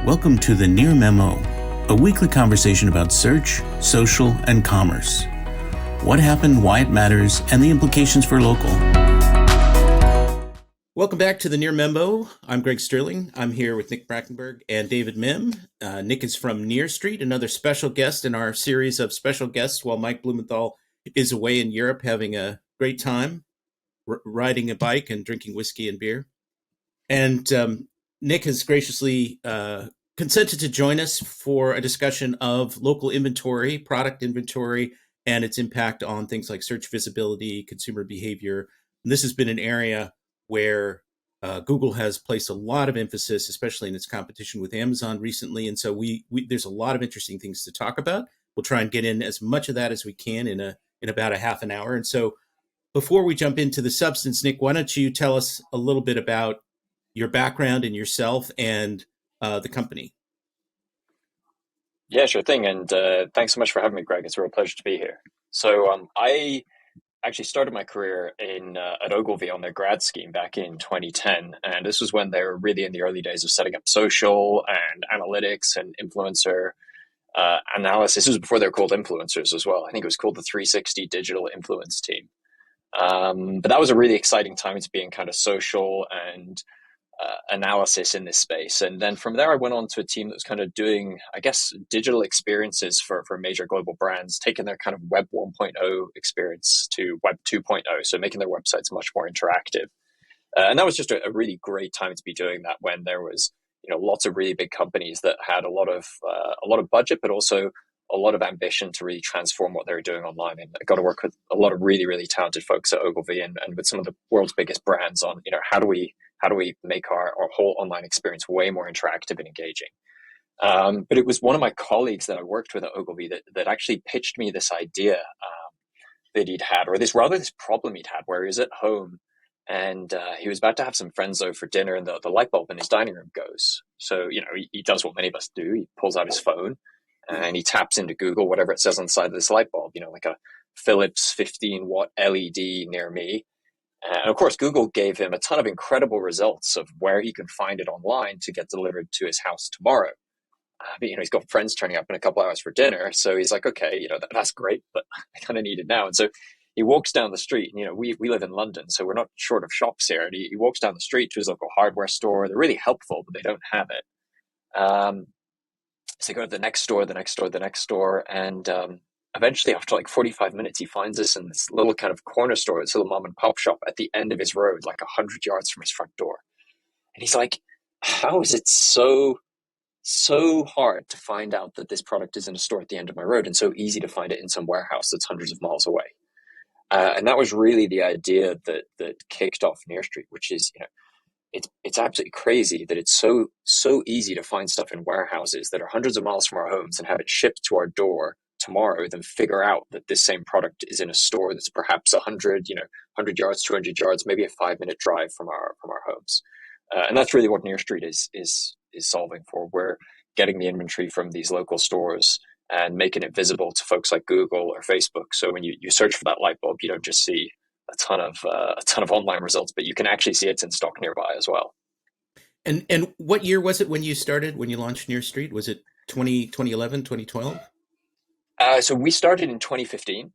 Welcome to the Near Memo, a weekly conversation about search, social, and commerce. What happened, why it matters, and the implications for local. Welcome back to the Near Memo. I'm Greg Sterling. I'm here with Nick Brackenbury and David Mim. Nick is from NearSt, another special guest in our series of special guests while Mike Blumenthal is away in Europe having a great time riding a bike and drinking whiskey and beer. And Nick has graciously consented to join us for a discussion of local inventory, product inventory, and its impact on things like search visibility, consumer behavior. And this has been an area where Google has placed a lot of emphasis, especially in its competition with Amazon recently. And so there's a lot of interesting things to talk about. We'll try and get in as much of that as we can in about a half an hour. And so before we jump into the substance, Nick, why don't you tell us a little bit about your background and yourself and the company? Yeah, sure thing. And thanks so much for having me, Greg. It's a real pleasure to be here. So I actually started my career at Ogilvy on their grad scheme back in 2010. And this was when they were really in the early days of setting up social and analytics and influencer analysis. This was before they were called influencers as well. I think it was called the 360 Digital Influence Team. But that was a really exciting time to be in kind of social and analysis in this space. And then from there, I went on to a team that was kind of doing, I guess, digital experiences for major global brands, taking their kind of Web 1.0 experience to Web 2.0, so making their websites much more interactive. And that was just a really great time to be doing that when there was, lots of really big companies that had a lot of budget, but also a lot of ambition to really transform what they were doing online. And I got to work with a lot of really, really talented folks at Ogilvy and with some of the world's biggest brands on, how do we make our whole online experience way more interactive and engaging? But it was one of my colleagues that I worked with at Ogilvy that actually pitched me this idea that he'd had, or this problem he'd had, where he was at home and he was about to have some friends over for dinner, and the light bulb in his dining room goes. So, he does what many of us do. He pulls out his phone and he taps into Google, whatever it says on the side of this light bulb, like a Philips 15-watt LED near me. And of course, Google gave him a ton of incredible results of where he can find it online to get delivered to his house tomorrow. But, he's got friends turning up in a couple hours for dinner. So he's like, okay, that's great, but I kind of need it now. And so he walks down the street, and, we live in London, so we're not short of shops here. And he walks down the street to his local hardware store. They're really helpful, but they don't have it. So go to the next store, and eventually, after like 45 minutes, he finds us in this little kind of corner store, this little mom and pop shop at the end of his road, like 100 yards from his front door. And he's like, how is it so hard to find out that this product is in a store at the end of my road and so easy to find it in some warehouse that's hundreds of miles away? And that was really the idea that kicked off NearSt, which is, it's absolutely crazy that it's so easy to find stuff in warehouses that are hundreds of miles from our homes and have it shipped to our door tomorrow, then figure out that this same product is in a store that's perhaps 100 yards, 200 yards, maybe a 5-minute drive from our homes. And that's really what NearSt is solving for. We're getting the inventory from these local stores and making it visible to folks like Google or Facebook. So when you search for that light bulb, you don't just see a ton of online results, but you can actually see it's in stock nearby as well. And what year was it when you launched NearSt? Was it 2011, 2012? So we started in 2015.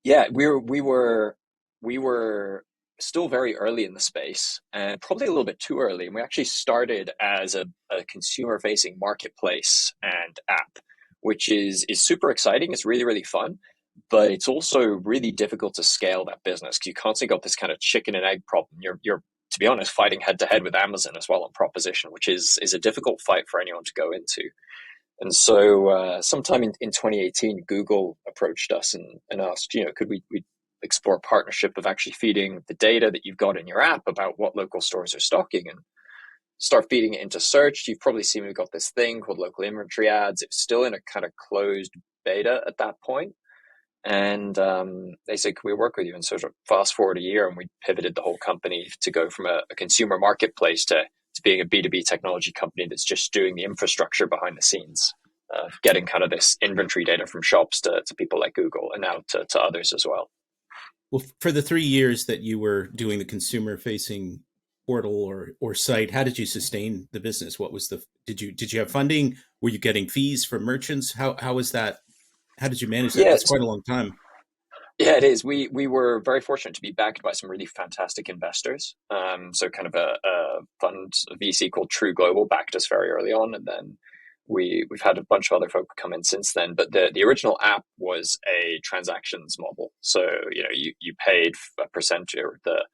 Yeah, we were still very early in the space and probably a little bit too early. And we actually started as a consumer-facing marketplace and app, which is super exciting. It's really, really fun, but it's also really difficult to scale that business because you constantly got this kind of chicken and egg problem. You're to be honest, fighting head to head with Amazon as well on proposition, which is a difficult fight for anyone to go into. And so sometime in 2018, Google approached us and asked, could we explore a partnership of actually feeding the data that you've got in your app about what local stores are stocking and start feeding it into search. You've probably seen we've got this thing called local inventory ads. It's still in a kind of closed beta at that point. And they said, can we work with you? And so fast forward a year and we pivoted the whole company to go from a consumer marketplace to being a B2B technology company that's just doing the infrastructure behind the scenes, getting kind of this inventory data from shops to people like Google and now to others as well. Well, for the 3 years that you were doing the consumer-facing portal or site, how did you sustain the business? What was the did you have funding? Were you getting fees from merchants? How was that? How did you manage that? Yeah, That's quite a long time. yeah, it is. We were very fortunate to be backed by some really fantastic investors. So kind of a fund, a VC called True Global backed us very early on, and then we've had a bunch of other folk come in since then. But the original app was a transactions model. So you paid a percentage, or the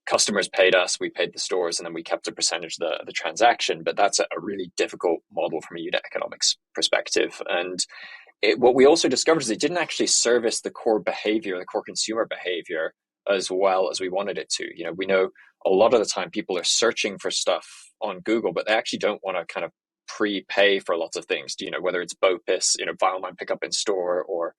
customers paid us, we paid the stores, and then we kept a percentage of the transaction. But that's a really difficult model from a unit economics perspective. And what we also discovered is it didn't actually service the core behavior, the core consumer behavior, as well as we wanted it to. We know a lot of the time people are searching for stuff on Google, but they actually don't want to kind of prepay for lots of things. Whether it's BOPIS, buy online, pick up in store, or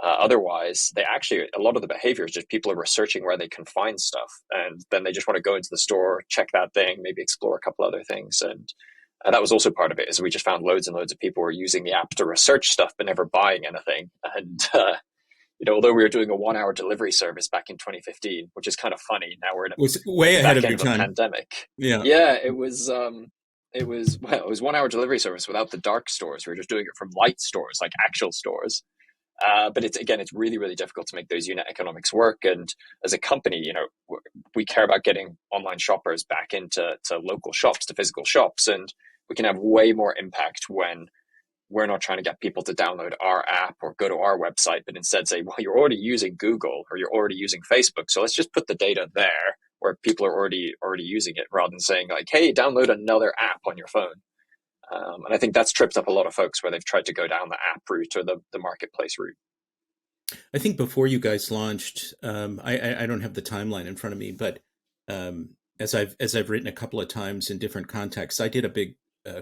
otherwise, they actually, a lot of the behavior is just people are researching where they can find stuff, and then they just want to go into the store, check that thing, maybe explore a couple other things. And that was also part of it, is we just found loads and loads of people were using the app to research stuff but never buying anything. And although we were doing a 1 hour delivery service back in 2015, which is kind of funny, now we're It was at way the ahead back of end your of a time. pandemic. Yeah. Yeah, it was 1 hour delivery service without the dark stores. We were just doing it from light stores, like actual stores. But it's really, really difficult to make those unit economics work. And as a company, we care about getting online shoppers back into local shops, to physical shops, and we can have way more impact when we're not trying to get people to download our app or go to our website, but instead say, well, you're already using Google or you're already using Facebook, so let's just put the data there where people are already using it, rather than saying like, hey, download another app on your phone. And I think that's tripped up a lot of folks where they've tried to go down the app route or the marketplace route. I think before you guys launched, I don't have the timeline in front of me, but as I've written a couple of times in different contexts, I did a big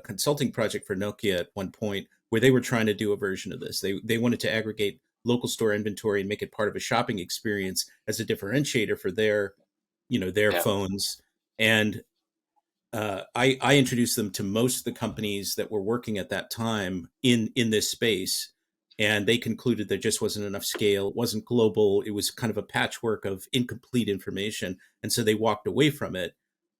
consulting project for Nokia at one point where they were trying to do a version of this. They wanted to aggregate local store inventory and make it part of a shopping experience as a differentiator for their Yeah. phones. And I introduced them to most of the companies that were working at that time in this space, and they concluded there just wasn't enough scale. It wasn't global. It was kind of a patchwork of incomplete information, and so they walked away from it.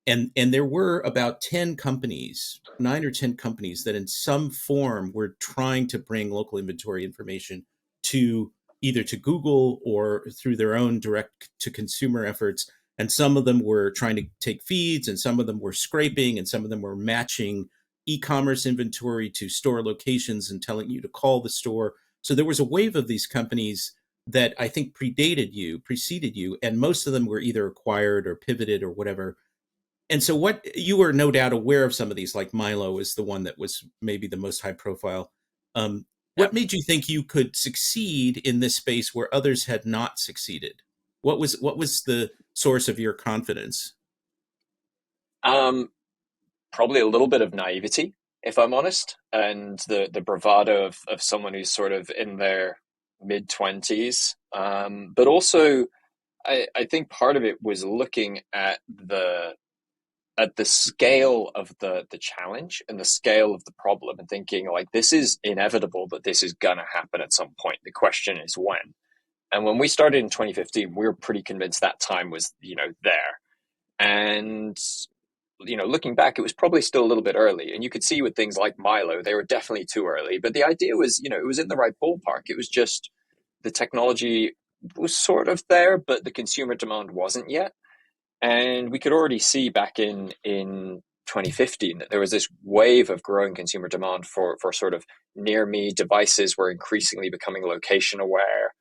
And there were about 10 companies, 9 or 10 companies, that in some form were trying to bring local inventory information to either to Google or through their own direct to consumer efforts. And some of them were trying to take feeds, and some of them were scraping, and some of them were matching e-commerce inventory to store locations and telling you to call the store. So there was a wave of these companies that I think preceded you, and most of them were either acquired or pivoted or whatever. And so what you were no doubt aware of some of these, like Milo is the one that was maybe the most high profile. Yeah. What made you think you could succeed in this space where others had not succeeded? What was the source of your confidence? Um, Probably a little bit of naivety, if I'm honest, and the bravado of someone who's sort of in their mid 20s. But also, I think part of it was looking at the scale of the challenge and the scale of the problem, and thinking like, this is inevitable, that this is gonna happen at some point. The question is when. And when we started in 2015, we were pretty convinced that time was there. And looking back, it was probably still a little bit early. And you could see with things like Milo, they were definitely too early. But the idea was, it was in the right ballpark. It was just the technology was sort of there, but the consumer demand wasn't yet. And we could already see back in 2015 that there was this wave of growing consumer demand for sort of near me devices were increasingly becoming location aware.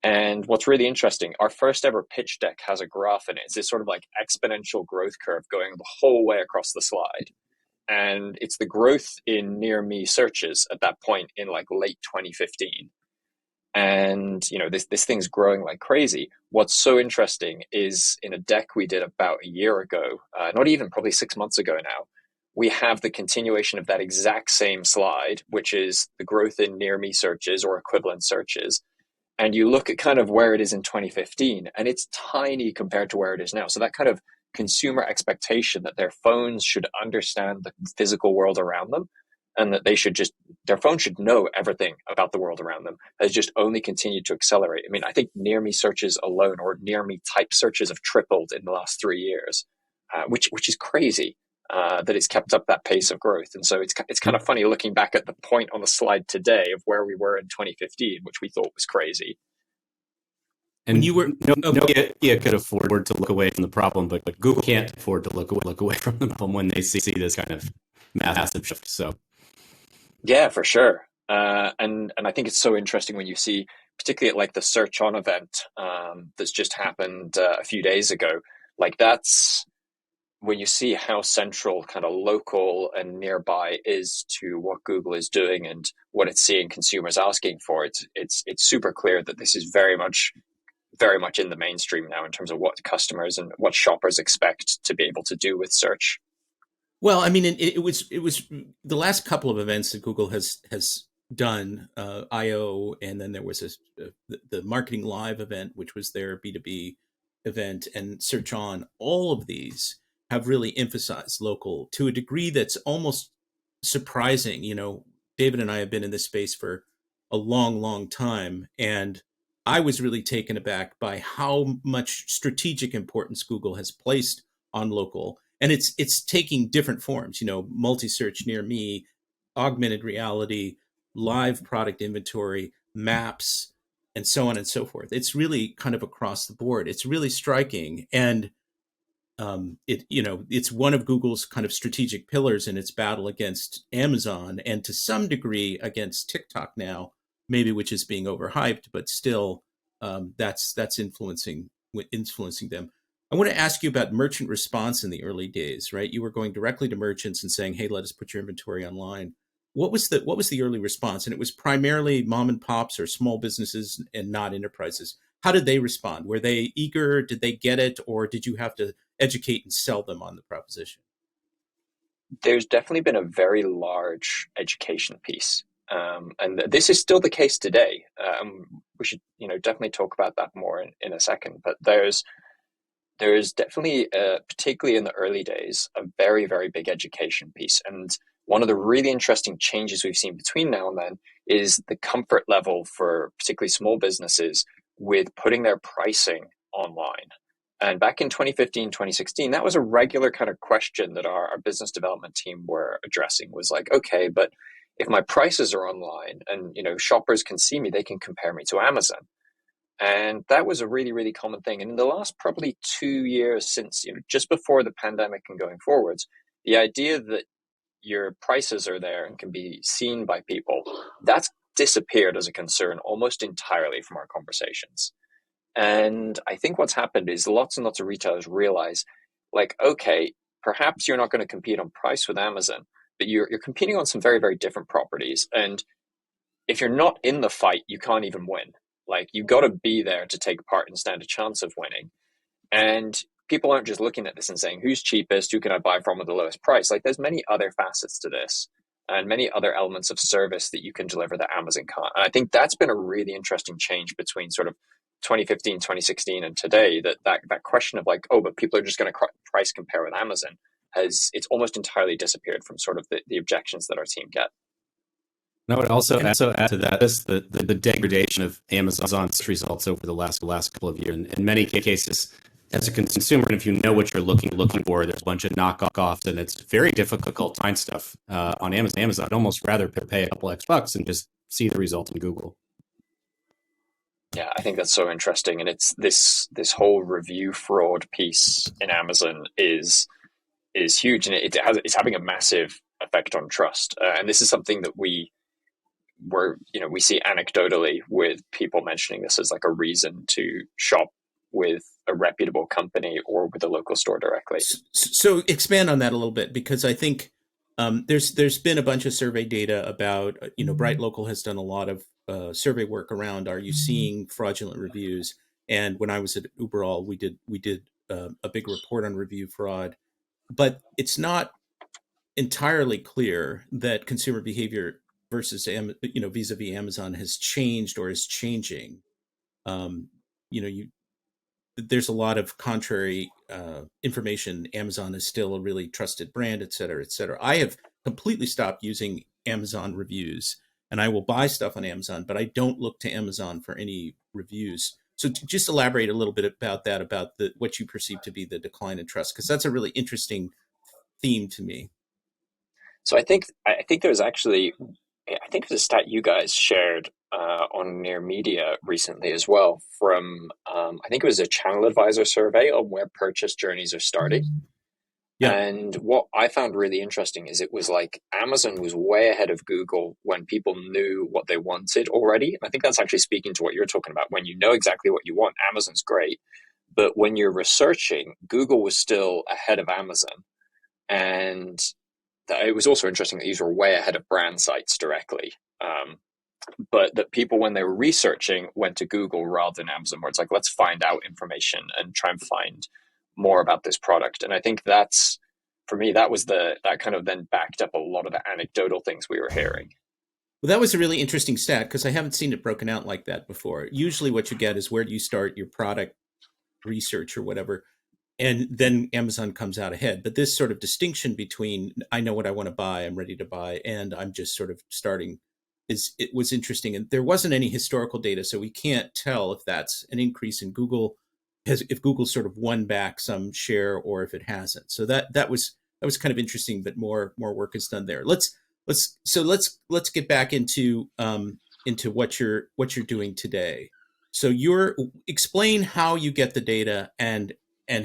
And what's really interesting, our first ever pitch deck has a graph in it. It's this sort of like exponential growth curve going the whole way across the slide. And it's the growth in near me searches at that point in like late 2015. And this thing's growing like crazy. What's so interesting is in a deck we did about a year ago, not even, probably 6 months ago now, we have the continuation of that exact same slide, which is the growth in near me searches or equivalent searches. And you look at kind of where it is in 2015, and it's tiny compared to where it is now. So that kind of consumer expectation that their phones should understand the physical world around them, and that their phone should know everything about the world around them, has just only continued to accelerate. I mean, I think near me searches alone, or near me type searches, have tripled in the last 3 years. which is crazy. That it's kept up that pace of growth, and so it's kind of funny looking back at the point on the slide today of where we were in 2015, which we thought was crazy. When And you were Nokia could afford to look away from the problem, but Google can't afford to look away from the problem when they see this kind of massive shift. So Yeah, for sure. And I think it's so interesting when you see, particularly at like the Search On event that's just happened a few days ago. Like that's when you see how central kind of local and nearby is to what Google is doing and what it's seeing consumers asking for. It's super clear that this is very much in the mainstream now in terms of what customers and what shoppers expect to be able to do with search. Well, I mean, it was the last couple of events that Google has done, I/O, and then there was the Marketing Live event, which was their B2B event, and Search On. All of these have really emphasized local to a degree that's almost surprising. David and I have been in this space for a long, long time, and I was really taken aback by how much strategic importance Google has placed on local, and it's taking different forms. Multi-search near me, augmented reality, live product inventory, maps, and so on and so forth. It's really kind of across the board. It's really striking, and it's one of Google's kind of strategic pillars in its battle against Amazon, and to some degree against TikTok now, maybe, which is being overhyped, but still, that's influencing them. I want to ask you about merchant response in the early days, right? You were going directly to merchants and saying, "Hey, let us put your inventory online." What was the early response? And it was primarily mom and pops or small businesses and not enterprises. How did they respond? Were they eager? Did they get it? Or did you have to educate and sell them on the proposition? There's definitely been a very large education piece. And this is still the case today. We should, definitely talk about that more in a second. But there's definitely, particularly in the early days, a very, very big education piece. And one of the really interesting changes we've seen between now and then is the comfort level for particularly small businesses with putting their pricing online. And back in 2015, 2016, that was a regular kind of question that our business development team were addressing was like, okay, but if my prices are online and, shoppers can see me, they can compare me to Amazon. And that was a really, really common thing. And in the last probably 2 years since, just before the pandemic and going forwards, the idea that your prices are there and can be seen by people, that's disappeared as a concern almost entirely from our conversations. And I think what's happened is lots and lots of retailers realize, like, okay, perhaps you're not going to compete on price with Amazon, but you're competing on some very, very different properties. And if you're not in the fight, you can't even win. Like, you got to be there to take part and stand a chance of winning. And people aren't just looking at this and saying, who's cheapest? Who can I buy from at the lowest price? Like, there's many other facets to this and many other elements of service that you can deliver that Amazon can't. And I think that's been a really interesting change between sort of 2015, 2016, and today, that question of like, oh, but people are just going to price compare with Amazon it's almost entirely disappeared from sort of the objections that our team get. I would also add to that the degradation of Amazon's results over the last couple of years. In many cases, as a consumer, and if you know what you're looking for, there's a bunch of knockoffs, and it's very difficult to find stuff on Amazon. I'd almost rather pay a couple $X and just see the result in Google. Yeah, I think that's so interesting, and it's this whole review fraud piece in Amazon is huge, and it's having a massive effect on trust. And this is something that we see anecdotally with people mentioning this as like a reason to shop with a reputable company or with a local store directly. So expand on that a little bit, because I think there's been a bunch of survey data about, Bright Local has done a lot of survey work around, are you seeing fraudulent reviews? And when I was at Uberall, we did a big report on review fraud, but it's not entirely clear that consumer behavior versus vis-a-vis Amazon has changed or is changing. There's a lot of contrary information. Amazon is still a really trusted brand, et cetera, et cetera. I have completely stopped using Amazon reviews, and I will buy stuff on Amazon, but I don't look to Amazon for any reviews. So just elaborate a little bit about that, about what you perceive to be the decline in trust, because that's a really interesting theme to me. So I think there's actually, I think there's a stat you guys shared on Near Media recently as well from I think it was a channel advisor survey on where purchase journeys are starting. Yeah. And what I found really interesting is it was like Amazon was way ahead of Google when people knew what they wanted already. And I think that's actually speaking to what you're talking about. When you know exactly what you want, Amazon's great. But when you're researching, Google was still ahead of Amazon. And it was also interesting that these were way ahead of brand sites directly. But that people, when they were researching, went to Google rather than Amazon, where it's like, let's find out information and try and find more about this product. And I think that's, for me, that was that kind of then backed up a lot of the anecdotal things we were hearing. Well, that was a really interesting stat because I haven't seen it broken out like that before. Usually what you get is where do you start your product research or whatever, and then Amazon comes out ahead. But this sort of distinction between I know what I want to buy, I'm ready to buy, and I'm just sort of starting, it was interesting. And there wasn't any historical data, so we can't tell if that's an increase in Google, if Google sort of won back some share or if it hasn't. So that was kind of interesting, but more work is done there. Let's get back into what you're doing today. So explain how you get the data and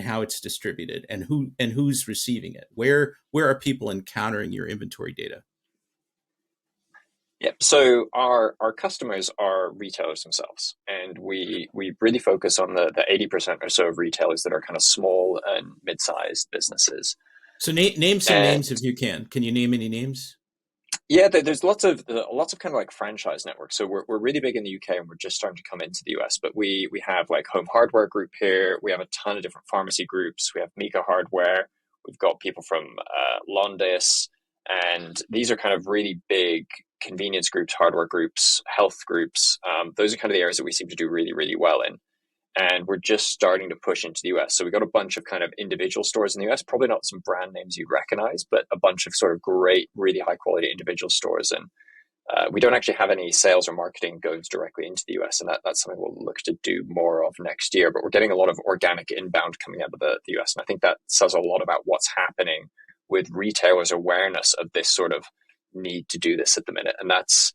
how it's distributed and who's receiving it. Where are people encountering your inventory data? Yep. So our customers are retailers themselves, and we really focus on the 80% or so of retailers that are kind of small and mid-sized businesses. So name some names if you can. Can you name any names? Yeah, there's lots of kind of like franchise networks. So we're really big in the UK, and we're just starting to come into the US. But we have like Home Hardware Group here. We have a ton of different pharmacy groups. We have Mika Hardware. We've got people from Londis, and these are kind of really big convenience groups, hardware groups, health groups. Those are kind of the areas that we seem to do really, really well in. And we're just starting to push into the US. So we got a bunch of kind of individual stores in the US, probably not some brand names you'd recognize, but a bunch of sort of great, really high quality individual stores. And we don't actually have any sales or marketing goes directly into the US. And that's something we'll look to do more of next year. But we're getting a lot of organic inbound coming out of the US. And I think that says a lot about what's happening with retailers' awareness of this sort of need to do this at the minute. And that's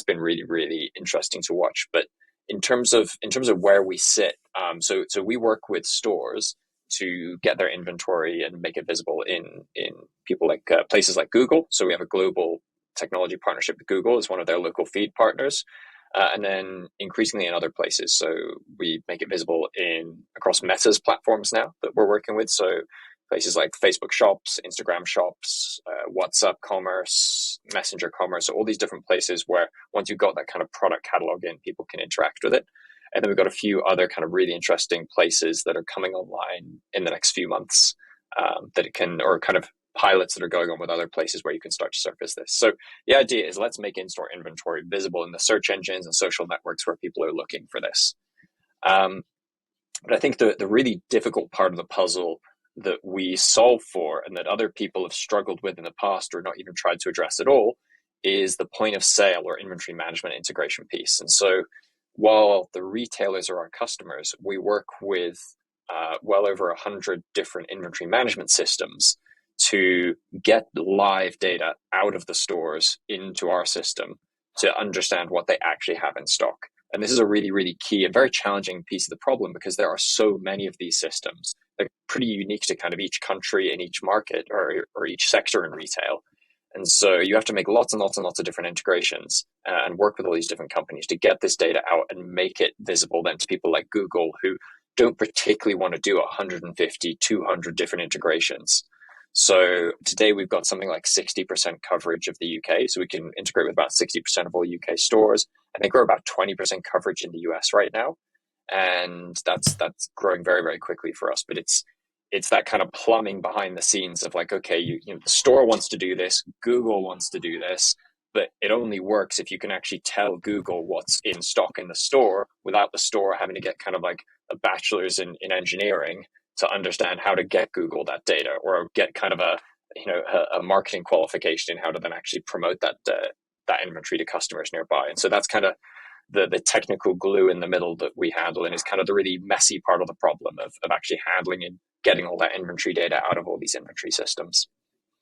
been really, really interesting to watch. But in terms of where we sit, so we work with stores to get their inventory and make it visible in people like places like Google. So we have a global technology partnership with Google as one of their local feed partners, and then increasingly in other places. So we make it visible across Meta's platforms now that we're working with. So places like Facebook shops, Instagram shops, WhatsApp commerce, Messenger commerce, so all these different places where once you've got that kind of product catalog in, people can interact with it. And then we've got a few other kind of really interesting places that are coming online in the next few months that it can, or kind of pilots that are going on with other places where you can start to surface this. So the idea is let's make in-store inventory visible in the search engines and social networks where people are looking for this. But I think the really difficult part of the puzzle that we solve for and that other people have struggled with in the past or not even tried to address at all is the point of sale or inventory management integration piece. And so while the retailers are our customers, we work with well over 100 different inventory management systems to get live data out of the stores into our system to understand what they actually have in stock. And this is a really, really key and very challenging piece of the problem because there are so many of these systems. They're pretty unique to kind of each country and each market or each sector in retail. And so you have to make lots and lots and lots of different integrations and work with all these different companies to get this data out and make it visible then to people like Google who don't particularly want to do 150, 200 different integrations. So today we've got something like 60% coverage of the UK. So we can integrate with about 60% of all UK stores. I think we're about 20% coverage in the US right now. And that's growing very, very quickly for us. But it's that kind of plumbing behind the scenes of like, okay, you know, the store wants to do this, Google wants to do this, but it only works if you can actually tell Google what's in stock in the store without the store having to get kind of like a bachelor's in engineering to understand how to get Google that data or get kind of a marketing qualification in how to then actually promote that inventory to customers nearby. And so that's kind of the technical glue in the middle that we handle, and is kind of the really messy part of the problem of actually handling and getting all that inventory data out of all these inventory systems.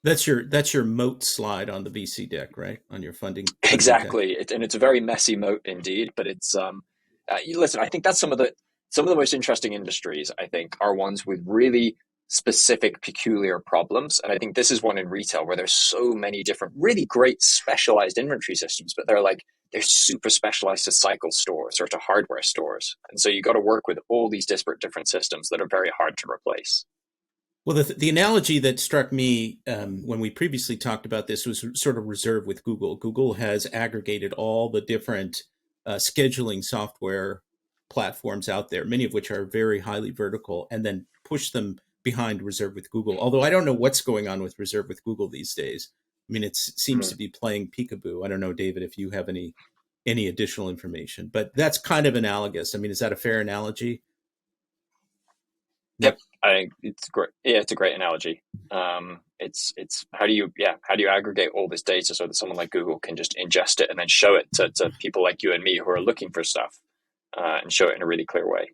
That's your moat slide on the VC deck, right? On your funding deck. Exactly, and it's a very messy moat indeed. But it's listen, I think that's some of the most interesting industries. I think are ones with really specific, peculiar problems, and I think this is one in retail where there's so many different, really great specialized inventory systems, but they're super specialized to cycle stores or to hardware stores, and so you got to work with all these disparate different systems that are very hard to replace. Well, the analogy that struck me when we previously talked about this was sort of reserved with Google. Google has aggregated all the different scheduling software platforms out there, many of which are very highly vertical, and then pushed them behind Reserve with Google. Although I don't know what's going on with Reserve with Google these days. I mean, it seems to be playing peekaboo. I don't know, David, if you have any additional information, but that's kind of analogous. I mean, is that a fair analogy? Yep, I think it's great. Yeah, it's a great analogy. It's how do you aggregate all this data so that someone like Google can just ingest it and then show it to people like you and me who are looking for stuff, and show it in a really clear way.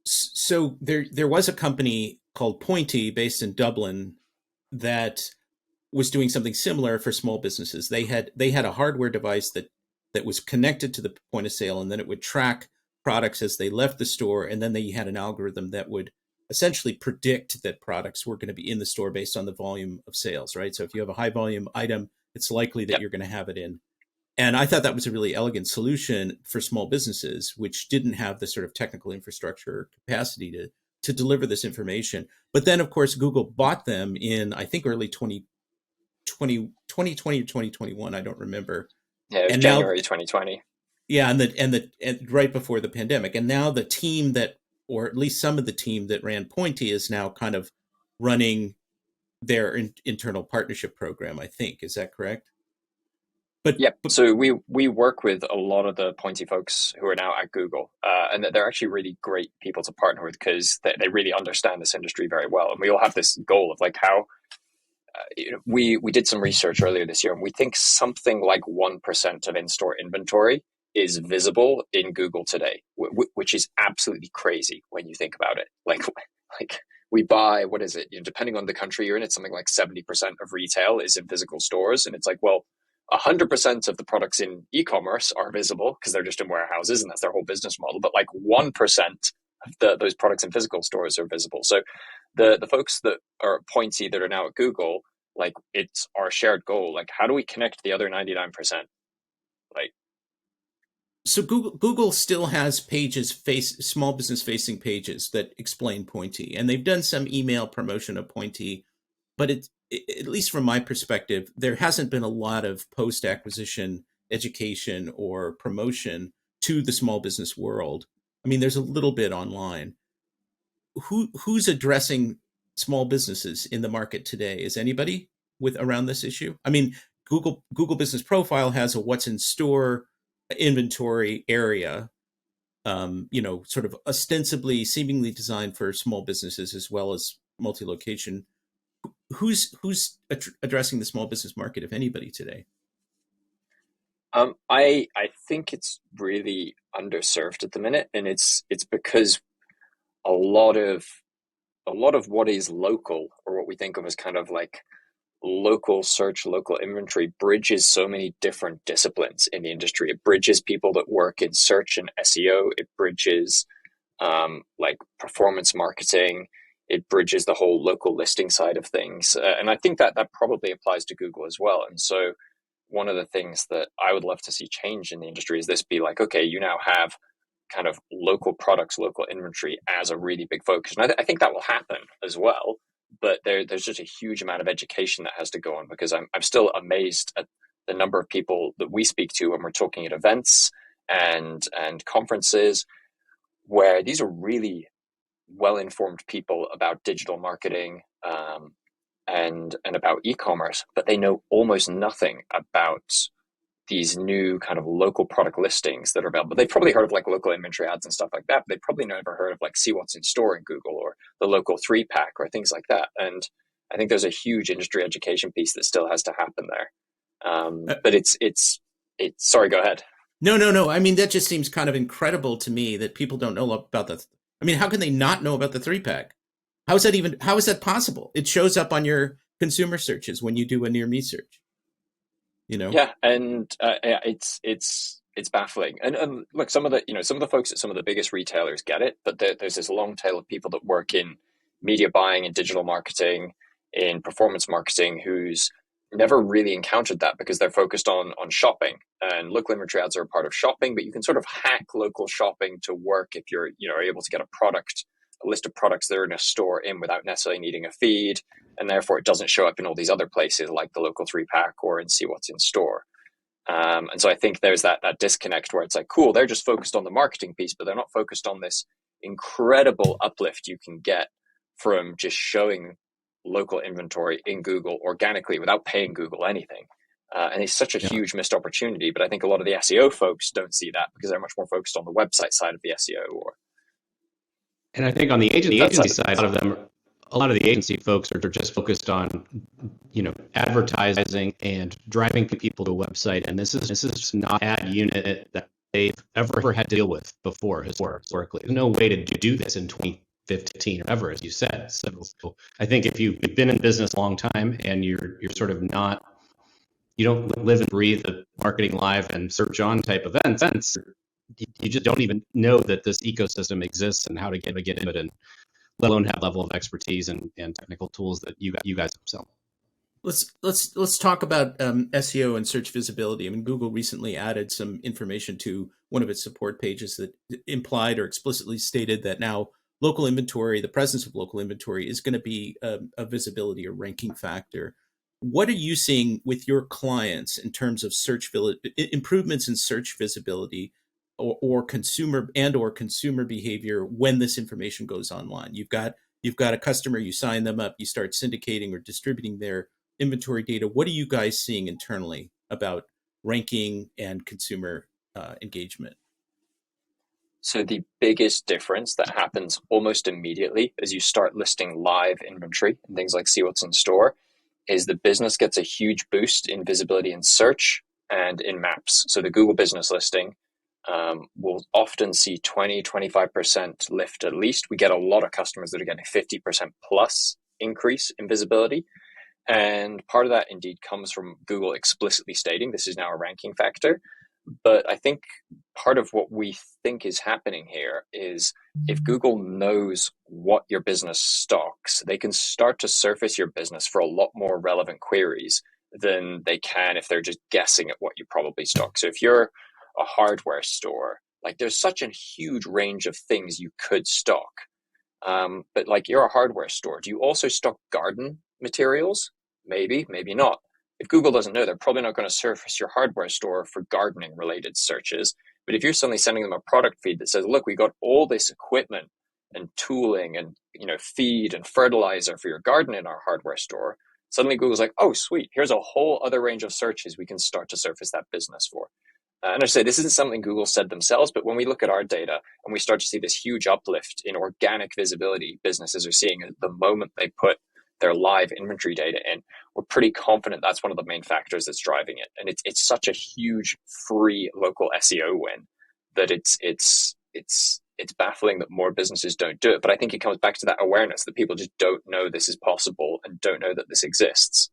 So there was a company called Pointy based in Dublin that was doing something similar for small businesses. They had a hardware device that was connected to the point of sale, and then it would track products as they left the store, and then they had an algorithm that would essentially predict that products were going to be in the store based on the volume of sales, right? So if you have a high volume item, it's likely that you're going to have it in. And I thought that was a really elegant solution for small businesses, which didn't have the sort of technical infrastructure or capacity to deliver this information. But then, of course, Google bought them in, I think, early 2020 or 2021. I don't remember. Yeah, it was January 2020. Yeah, and right before the pandemic. And now the team or at least some of the team that ran Pointy is now kind of running their internal partnership program, I think. Is that correct? So we work with a lot of the Pointy folks who are now at Google, and they're actually really great people to partner with because they really understand this industry very well. And we all have this goal of like how we did some research earlier this year, and we think something like 1% of in-store inventory is visible in Google today, which is absolutely crazy when you think about it. Like we buy, what is it? Depending on the country you're in, it's something like 70% of retail is in physical stores. And it's like, well, 100% of the products in e-commerce are visible because they're just in warehouses and that's their whole business model. But like 1% of those products in physical stores are visible. So the folks that are Pointy that are now at Google, like it's our shared goal. Like, how do we connect the other 99%? Like, so Google still has small business facing pages that explain Pointy, and they've done some email promotion of Pointy, but at least from my perspective, there hasn't been a lot of post-acquisition education or promotion to the small business world. I mean, there's a little bit online. Who's addressing small businesses in the market today? Is anybody around this issue? I mean, Google Business Profile has a what's in store inventory area, sort of ostensibly, seemingly designed for small businesses as well as multi-location. Who's addressing the small business market, if anybody, today? I think it's really underserved at the minute, and it's because a lot of what is local, or what we think of as kind of like local search, local inventory, bridges so many different disciplines in the industry. It bridges people that work in search and SEO. It bridges like performance marketing. It bridges the whole local listing side of things. And I think that probably applies to Google as well. And so one of the things that I would love to see change in the industry is this be like, okay, you now have kind of local products, local inventory as a really big focus. And I think that will happen as well. But there's just a huge amount of education that has to go on, because I'm still amazed at the number of people that we speak to when we're talking at events and conferences, where these are really well-informed people about digital marketing and about e-commerce, but they know almost nothing about these new kind of local product listings that are available. They've probably heard of like local inventory ads and stuff like that, but they've probably never heard of like see what's in store in Google or the local 3-pack or things like that. And I think there's a huge industry education piece that still has to happen there. But it's sorry, go ahead. No. I mean, that just seems kind of incredible to me that people don't know about the. I mean, how can they not know about the 3-pack? How is that possible? It shows up on your consumer searches when you do a near me search, you know? Yeah, and yeah, it's baffling. And look, some of the folks at some of the biggest retailers get it, but there's this long tail of people that work in media buying and digital marketing, in performance marketing, who's never really encountered that because they're focused on shopping. And local inventory ads are a part of shopping, but you can sort of hack local shopping to work if you're able to get a list of products that are in a store in without necessarily needing a feed, and therefore it doesn't show up in all these other places like the local 3-pack or in see what's in store. And so I think there's that disconnect where it's like, cool, they're just focused on the marketing piece, but they're not focused on this incredible uplift you can get from just showing local inventory in Google organically without paying Google anything. And it's such a Yeah. huge missed opportunity. But I think a lot of the SEO folks don't see that because they're much more focused on the website side of the SEO or And I think on the that agency side of side, a lot of the agency folks are just focused on, advertising and driving people to a website. And this is just not ad unit that they've ever had to deal with before historically. There's no way to do this in 2015 or ever, as you said. So I think if you've been in business a long time and you're sort of not, you don't live and breathe the marketing live and search on type events, you just don't even know that this ecosystem exists and how to get into it, and let alone have level of expertise and technical tools that you guys sell. Let's talk about SEO and search visibility. I mean, Google recently added some information to one of its support pages that implied or explicitly stated that now local inventory, the presence of local inventory, is going to be a visibility or ranking factor. What are you seeing with your clients in terms of improvements in search visibility, or consumer behavior when this information goes online? You've got a customer, you sign them up, you start syndicating or distributing their inventory data. What are you guys seeing internally about ranking and consumer engagement? So the biggest difference that happens almost immediately as you start listing live inventory and things like see what's in store is the business gets a huge boost in visibility in search and in maps. So the Google business listing will often see 20-25% lift at least. We get a lot of customers that are getting 50% plus increase in visibility. And part of that indeed comes from Google explicitly stating this is now a ranking factor. But I think part of what we think is happening here is if Google knows what your business stocks, they can start to surface your business for a lot more relevant queries than they can if they're just guessing at what you probably stock. So if you're a hardware store, like there's such a huge range of things you could stock. But like you're a hardware store, do you also stock garden materials? Maybe, maybe not. If Google doesn't know, they're probably not going to surface your hardware store for gardening related searches. But if you're suddenly sending them a product feed that says, look, we got all this equipment and tooling and feed and fertilizer for your garden in our hardware store, suddenly Google's like, oh, sweet, here's a whole other range of searches we can start to surface that business for. And I say this isn't something Google said themselves, but when we look at our data and we start to see this huge uplift in organic visibility businesses are seeing at the moment they put their live inventory data in, we're pretty confident that's one of the main factors that's driving it. And it's such a huge free local SEO win that it's baffling that more businesses don't do it. But I think it comes back to that awareness that people just don't know this is possible and don't know that this exists.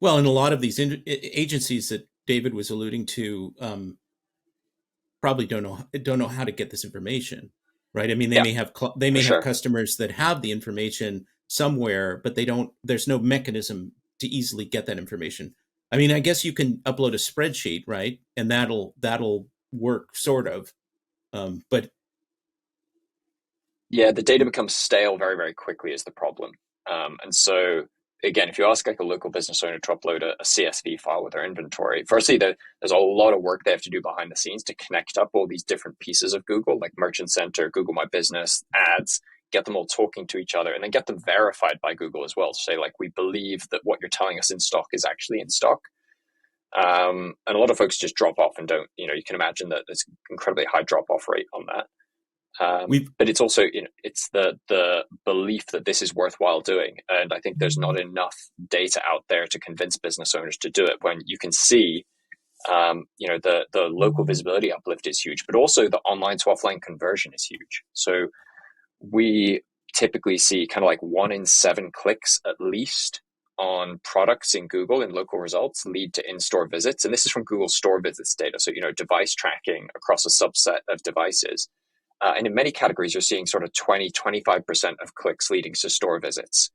Well, and a lot of these agencies that David was alluding to probably don't know how to get this information, right? I mean, they may have customers that have the information somewhere, but there's no mechanism to easily get that information. I mean, I guess you can upload a spreadsheet, right? And that'll work sort of. But yeah, the data becomes stale very, very quickly is the problem. And so again, if you ask like a local business owner to upload a CSV file with their inventory, firstly, there's a lot of work they have to do behind the scenes to connect up all these different pieces of Google, like Merchant Center, Google My Business, ads, get them all talking to each other, and then get them verified by Google as well to say, like, we believe that what you're telling us in stock is actually in stock. And a lot of folks just drop off and don't, you can imagine that there's incredibly high drop off rate on that. But it's also, it's the belief that this is worthwhile doing. And I think there's not enough data out there to convince business owners to do it when you can see The local visibility uplift is huge, but also the online to offline conversion is huge. So we typically see kind of like 1 in 7 clicks at least on products in Google in local results lead to in-store visits. And this is from Google store visits data. So, device tracking across a subset of devices. And in many categories, you're seeing sort of 20-25% of clicks leading to store visits.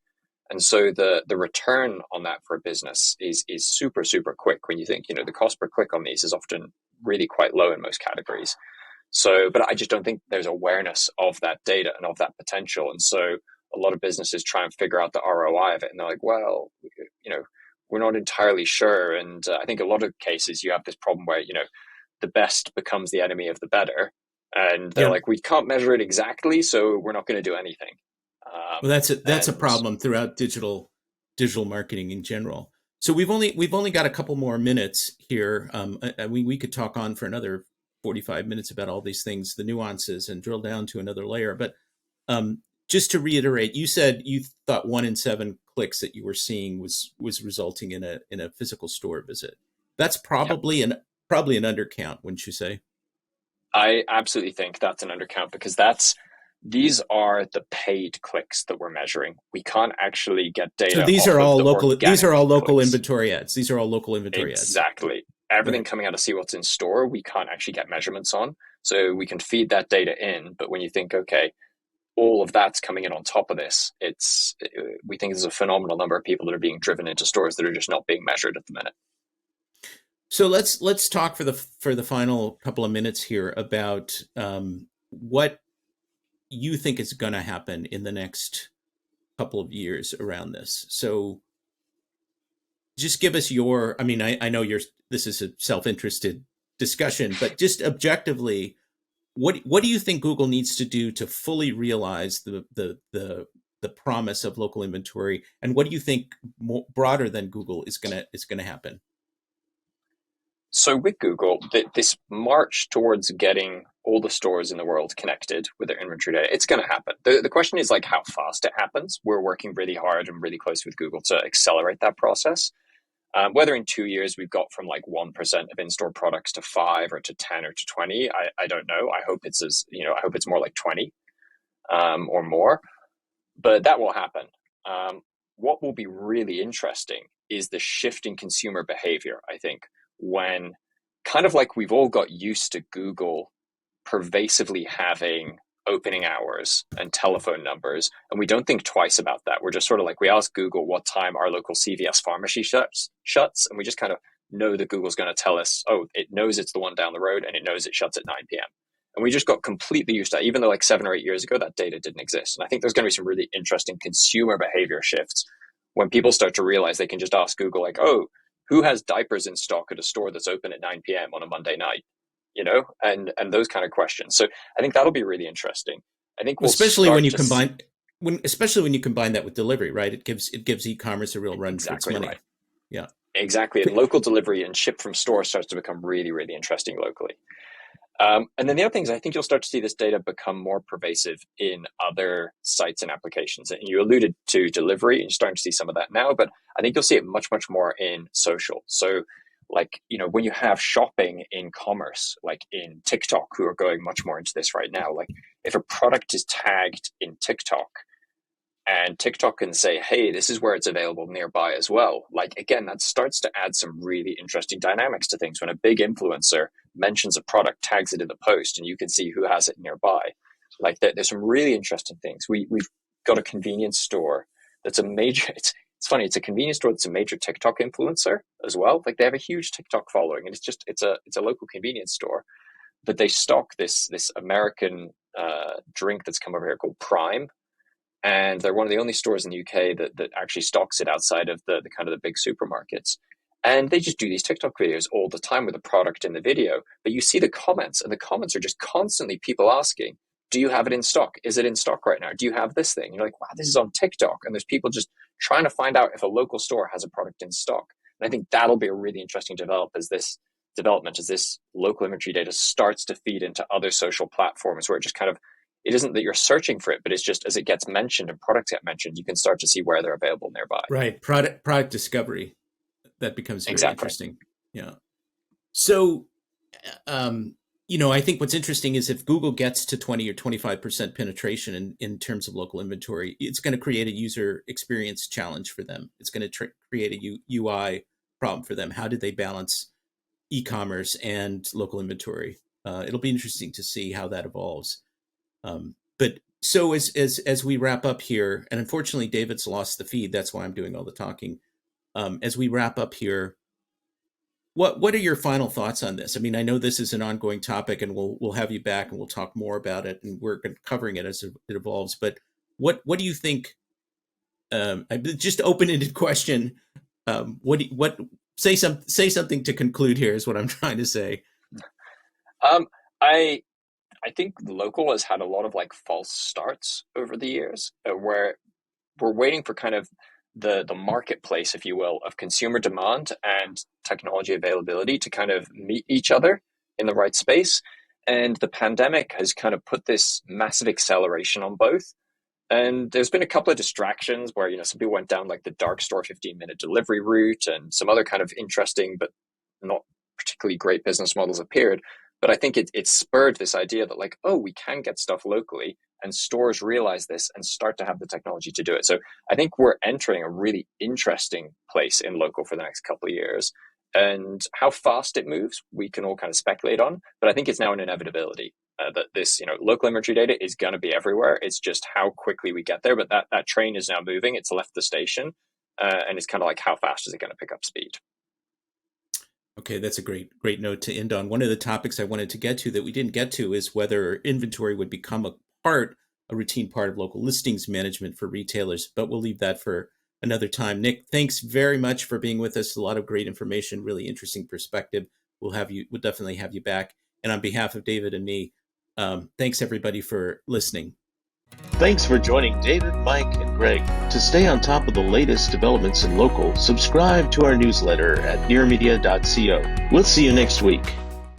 And so the return on that for a business is super, super quick when you think, the cost per click on these is often really quite low in most categories. So, but I just don't think there's awareness of that data and of that potential. And so a lot of businesses try and figure out the ROI of it. And they're like, well, we're not entirely sure. And I think a lot of cases you have this problem where, the best becomes the enemy of the better. And they're like, we can't measure it exactly, so we're not going to do anything. Well, that's a problem throughout digital marketing in general. So we've only got a couple more minutes here. We could talk on for another 45 minutes about all these things, the nuances, and drill down to another layer. But just to reiterate, you said you thought 1 in 7 clicks that you were seeing was resulting in a physical store visit. That's probably an undercount, wouldn't you say? I absolutely think that's an undercount, because these are the paid clicks that we're measuring. We can't actually get data. So these are all local. These are all local clicks. Inventory ads. These are all local inventory ads. Exactly. Everything coming out of See What's in Store, we can't actually get measurements on. So we can feed that data in. But when you think, okay, all of that's coming in on top of this, we think there's a phenomenal number of people that are being driven into stores that are just not being measured at the minute. So let's talk for the final couple of minutes here about what you think is going to happen in the next couple of years around this. So just give us I know this is a self-interested discussion, but just objectively, what do you think Google needs to do to fully realize the promise of local inventory, and what do you think more broader than Google is going to happen? So with Google, this march towards getting all the stores in the world connected with their inventory data, it's going to happen. The question is like how fast it happens. We're working really hard and really close with Google to accelerate that process. Whether in 2 years we've got from like 1% of in-store products to 5 or to 10 or to 20, I don't know. I hope it's I hope it's more like 20 or more, but that will happen. What will be really interesting is the shift in consumer behavior, I think, when kind of like we've all got used to Google pervasively having opening hours and telephone numbers, and we don't think twice about that. We're just sort of like, we ask Google what time our local CVS pharmacy shuts, and we just kind of know that Google's going to tell us, oh, it knows it's the one down the road, and it knows it shuts at 9 p.m. And we just got completely used to that, even though like 7 or 8 years ago, that data didn't exist. And I think there's going to be some really interesting consumer behavior shifts when people start to realize they can just ask Google like, oh, who has diapers in stock at a store that's open at 9 p.m. on a Monday night? And those kind of questions. So I think that'll be really interesting. I think especially when you combine that with delivery, right? It gives e-commerce a real run for its money. Right. Yeah, exactly. And local delivery and ship from store starts to become really, really interesting locally. And then the other thing is I think you'll start to see this data become more pervasive in other sites and applications. And you alluded to delivery, and you're starting to see some of that now, but I think you'll see it much, much more in social. So like, when you have shopping in commerce, like in TikTok, who are going much more into this right now, like if a product is tagged in TikTok and TikTok can say, hey, this is where it's available nearby as well. Like, again, that starts to add some really interesting dynamics to things. When a big influencer mentions a product, tags it in the post, and you can see who has it nearby. Like there's some really interesting things. We've got a convenience store that's a major, it's funny, it's a convenience store that's a major TikTok influencer as well. Like they have a huge TikTok following, and it's a local convenience store, but they stock this American drink that's come over here called Prime. And they're one of the only stores in the UK that actually stocks it outside of the kind of the big supermarkets. And they just do these TikTok videos all the time with the product in the video. But you see the comments, and the comments are just constantly people asking, do you have it in stock? Is it in stock right now? Do you have this thing? You're like, wow, this is on TikTok. And there's people just trying to find out if a local store has a product in stock. And I think that'll be a really interesting development as this local imagery data starts to feed into other social platforms, where it just kind of, it isn't that you're searching for it, but it's just as it gets mentioned and products get mentioned, you can start to see where they're available nearby. Right. Product discovery. That becomes very interesting. Yeah. So, I think what's interesting is if Google gets to 20 or 25% penetration in terms of local inventory, it's going to create a user experience challenge for them. It's going to create a UI problem for them. How do they balance e-commerce and local inventory? It'll be interesting to see how that evolves. But so as we wrap up here, and unfortunately David's lost the feed, that's why I'm doing all the talking. As we wrap up here, what are your final thoughts on this? I mean, I know this is an ongoing topic, and we'll have you back and we'll talk more about it, and we're covering it as it evolves. But what do you think? Just open-ended question. Say something to conclude here is what I'm trying to say. I think local has had a lot of like false starts over the years, where we're waiting for kind of the marketplace, if you will, of consumer demand and technology availability to kind of meet each other in the right space. And the pandemic has kind of put this massive acceleration on both. And there's been a couple of distractions where, some people went down like the dark store 15-minute delivery route, and some other kind of interesting but not particularly great business models appeared. But I think it spurred this idea that like, oh, we can get stuff locally, and stores realize this and start to have the technology to do it. So I think we're entering a really interesting place in local for the next couple of years. And how fast it moves, we can all kind of speculate on. But I think it's now an inevitability that this, local inventory data is going to be everywhere. It's just how quickly we get there. But that train is now moving. It's left the station. And it's kind of like, how fast is it going to pick up speed? Okay, that's a great note to end on. One of the topics I wanted to get to that we didn't get to is whether inventory would become a routine part of local listings management for retailers, but we'll leave that for another time. Nick, thanks very much for being with us. A lot of great information, really interesting perspective. We'll definitely have you back. And on behalf of David and me, thanks everybody for listening. Thanks for joining David, Mike, and Greg. To stay on top of the latest developments in local, subscribe to our newsletter at nearmedia.co. We'll see you next week.